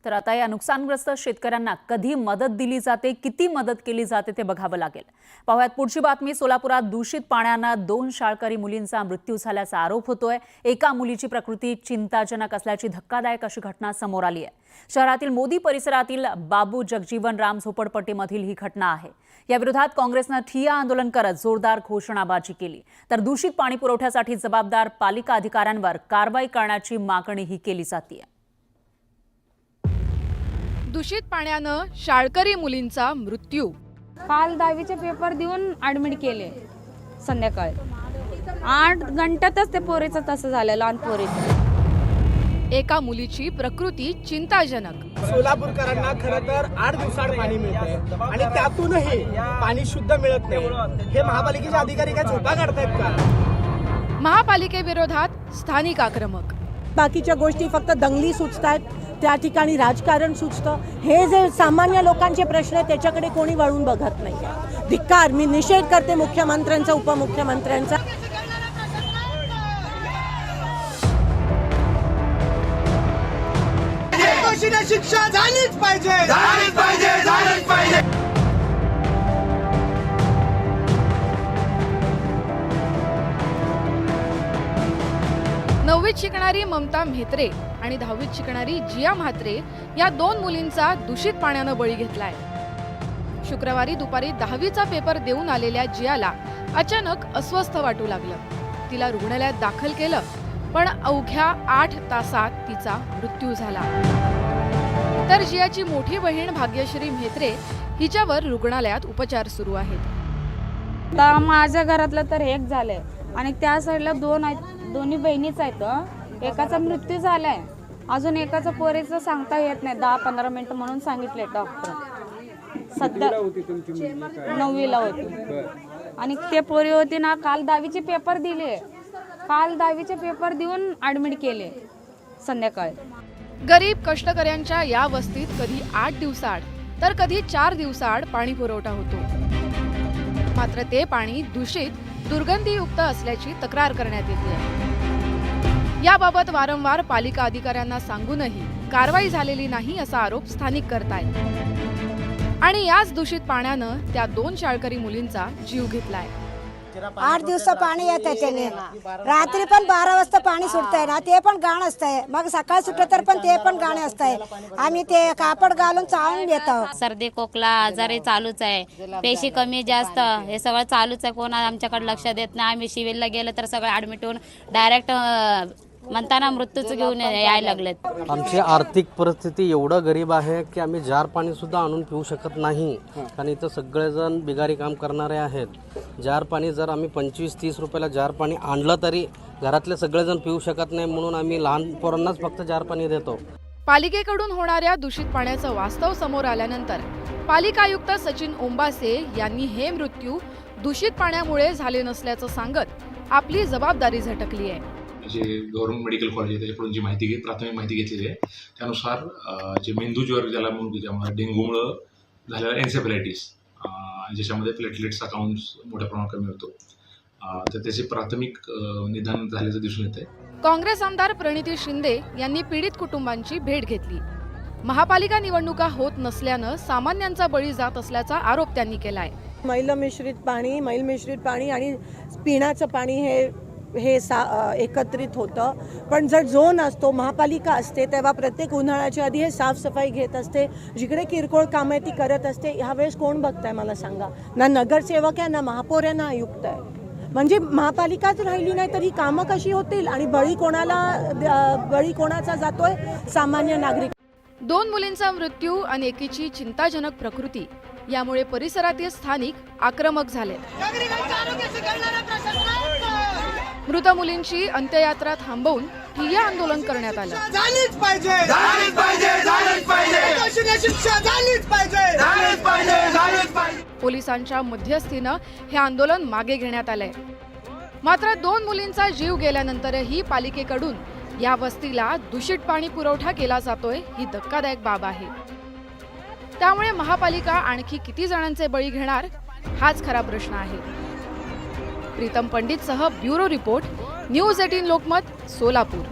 तर आता या नुकसानग्रस्त शेतकऱ्यांना कधी मदत दिली जाते, किती मदत केली जाते ते बघावं लागेल। पाहूयात पुढची बातमी। सोलापुरात दूषित पाण्यानं 2 शाळकरी मुलींचा मृत्यू झाल्याचा आरोप होतोय। एका मुलीची प्रकृती चिंताजनक असल्याची धक्कादायक अशी घटना समोर आली आहे। शहरातील मोदी परिसरातील बाबू जगजीवन राम झोपडपट्टीमधील ही घटना आहे। या विरोधात काँग्रेसने ठिय्या आंदोलन करत जोरदार घोषणाबाजी केली, तर दूषित पाणी पुरवठ्यासाठी जबाबदार पालिका अधिकाऱ्यांवर कारवाई करण्याची मागणीही केली जाते। दूषित पाण्यानं शाळकरी मुलींचा मृत्यू। काल 10वीचे पेपर देऊन ॲडमिट केले संध्याकाळी 8 घंट्यातच ते पोरीचं तसं झालं, लहान पोरीचं। एका मुलीची प्रकृती चिंताजनक। सोलापूरकरांना खरं तर 8 दिवसाआड पाणी मिळते आणि त्यातूनही पाणी शुद्ध मिळत नाही। हे महापालिकेचे अधिकारी काय झोपा काढतायत का? महापालिकेविरोधात स्थानिक आक्रमक। बाकीच्या गोष्टी फक्त दंगली सुचतात, त्या ठिकाणी राजकारण सुचतं। हे जे सामान्य लोकांचे प्रश्न आहेत त्याच्याकडे कोणी वळून बघत नाही। धिक्कार, मी निषेध करते मुख्यमंत्र्यांचा, उपमुख्यमंत्र्यांचा। शिक्षा झालीच पाहिजे, झालीच पाहिजे, झालीच पाहिजे। 9वीत शिकणारी ममता म्हेत्रे आणि 10वीत शिकणारी जिया म्हात्रे या 2 मुलींचा दूषित पाण्यानं बळी घेतलाय। शुक्रवारी दुपारी 10वीचा पेपर देऊन आलेल्या जियाला अचानक अस्वस्थ वाटू लागलं। तिला रुग्णालयात दाखल केलं, पण अवघ्या 8 तासात तिचा मृत्यू झाला। तर जियाची मोठी बहीण भाग्यश्री म्हेत्रे हिच्यावर रुग्णालयात उपचार सुरू आहेत। माझ्या घरातलं तर एक झालंय आणि त्या साईडला 2 आहेत, दोन्ही बहिणीच आहेत। एकाचा मृत्यू झालाय, अजून एकाचा पोरीचं सांगता येत नाही। 10-15 मिनिटं म्हणून सांगितले डॉक्टर। सध्या 9वीला होती आणि ते पोरी होती ना, काल 10वीचे पेपर दिले, काल 10वीचे पेपर देऊन ॲडमिट केले संध्याकाळी। गरीब कष्टकऱ्यांच्या या वस्तीत कधी 8 दिवसाआड तर कधी 4 दिवसाआड पाणी पुरवठा होतो, मात्र ते पाणी दूषित, दुर्गंधीयुक्त असल्याची तक्रार करण्यात येते। याबाबत वारंवार पालिका अधिकाऱ्यांना सांगूनही कारवाई झालेली नाही असा आरोप स्थानिक करतायत। आणि याच दूषित पाण्यानं त्या 2 शाळकरी मुलींचा जीव घेतलाय। 8 दिवस पाणी येते, त्याने रात्री पण 12 वाजता पाणी सुटतंय ना, ते पण घाण असतंय। मग सकाळ सुटलं तर पण ते पण घाण असतंय। आम्ही ते कापड घालून चाळून घेतो। सर्दी खोकला आजारी चालूच आहे, पेशी कमी जास्त हे सगळं चालूच आहे। कोण आमच्याकडे लक्ष देत नाही। आम्ही सिव्हिलला गेलं तर सगळं ॲडमिट होऊन डायरेक्ट म्हणताना मृत्यूच घेऊन यायला लागलेत। आमची आर्थिक परिस्थिती एवढं गरीब आहे की आम्ही जार पाणी सुद्धा आणून पिऊ शकत नाही, कारण इथं सगळेजण बिगारी काम करणारे आहेत। जार पाणी जर आम्ही 25-30 रुपयाला जार पाणी आणलं तरी घरातले सगळेजण पिऊ शकत नाही, म्हणून आम्ही लहान पोरांनाच फक्त जार पाणी देतो। पालिकेकडून होणाऱ्या दूषित पाण्याचं वास्तव समोर आल्यानंतर पालिका आयुक्त सचिन ओंबासे यांनी हे मृत्यू दूषित पाण्यामुळे झाले नसल्याचं सांगत आपली जबाबदारी झटकली आहे। जे गव्हर्नमेंट मेडिकल कॉलेज आहे त्याच्याकडून जी प्राथमिक माहिती घेतलेली आहे त्यानुसार जे मेंदू ज्वर ज्याला म्हणून ज्यामुळे डेंग्यूमुळं झालेला एन्सेफेलायटिस, ज्याच्यामध्ये प्लेटलेट्सचा काउंट मोठ्या प्रमाणात कमी होतो, तर त्याचे प्राथमिक निदान झाल्याचं दिसून येते। काँग्रेस आमदार प्रणिती शिंदे यांनी पीडित कुटुंबांची भेट घेतली। महापालिका निवडणुका होत नसल्यानं सामान्यांचा बळी जात असल्याचा आरोप त्यांनी केलाय। मैल मिश्रित पाणी आणि पिण्याचं पाणी हे एकत्रित होतं, पण जर झोन असतो, महापालिका असते, तेव्हा प्रत्येक उन्हाळ्याच्या आधी हे साफसफाई घेत असते। जिकडे किरकोळ कामं आहे ती करत असते। ह्यावेळेस कोण बघताय मला सांगा? ना नगरसेवक आहे, ना महापौर आहे, ना आयुक्त आहे। म्हणजे महापालिकाच राहिली नाही तर ही कामं कशी होतील? आणि बळी कोणाचा जातोय? सामान्य नागरिक। 2 मुलींचा मृत्यू आणि एकीची चिंताजनक प्रकृती यामुळे परिसरातील स्थानिक आक्रमक झाले। मृत मुलींची अंत्ययात्रा थांबवून ठिय्या आंदोलन करण्यात आलं। झालीच पाहिजे, झालीच पाहिजे, झालीच पाहिजे। शिक्षा झालीच पाहिजे, झालीच पाहिजे, झालीच पाहिजे। पोलिसांच्या मध्यस्थीनं हे आंदोलन मागे घेण्यात आलंय, मात्र 2 मुलींचा जीव गेल्यानंतरही पालिकेकडून या वस्तीला दूषित पाणी पुरवठा केला जातोय ही धक्कादायक बाब आहे। त्यामुळे महापालिका आणखी किती जणांचे बळी घेणार हाच खरा प्रश्न आहे। प्रीतम पंडितसह bureau report, news 18 Lokmat, Solapur.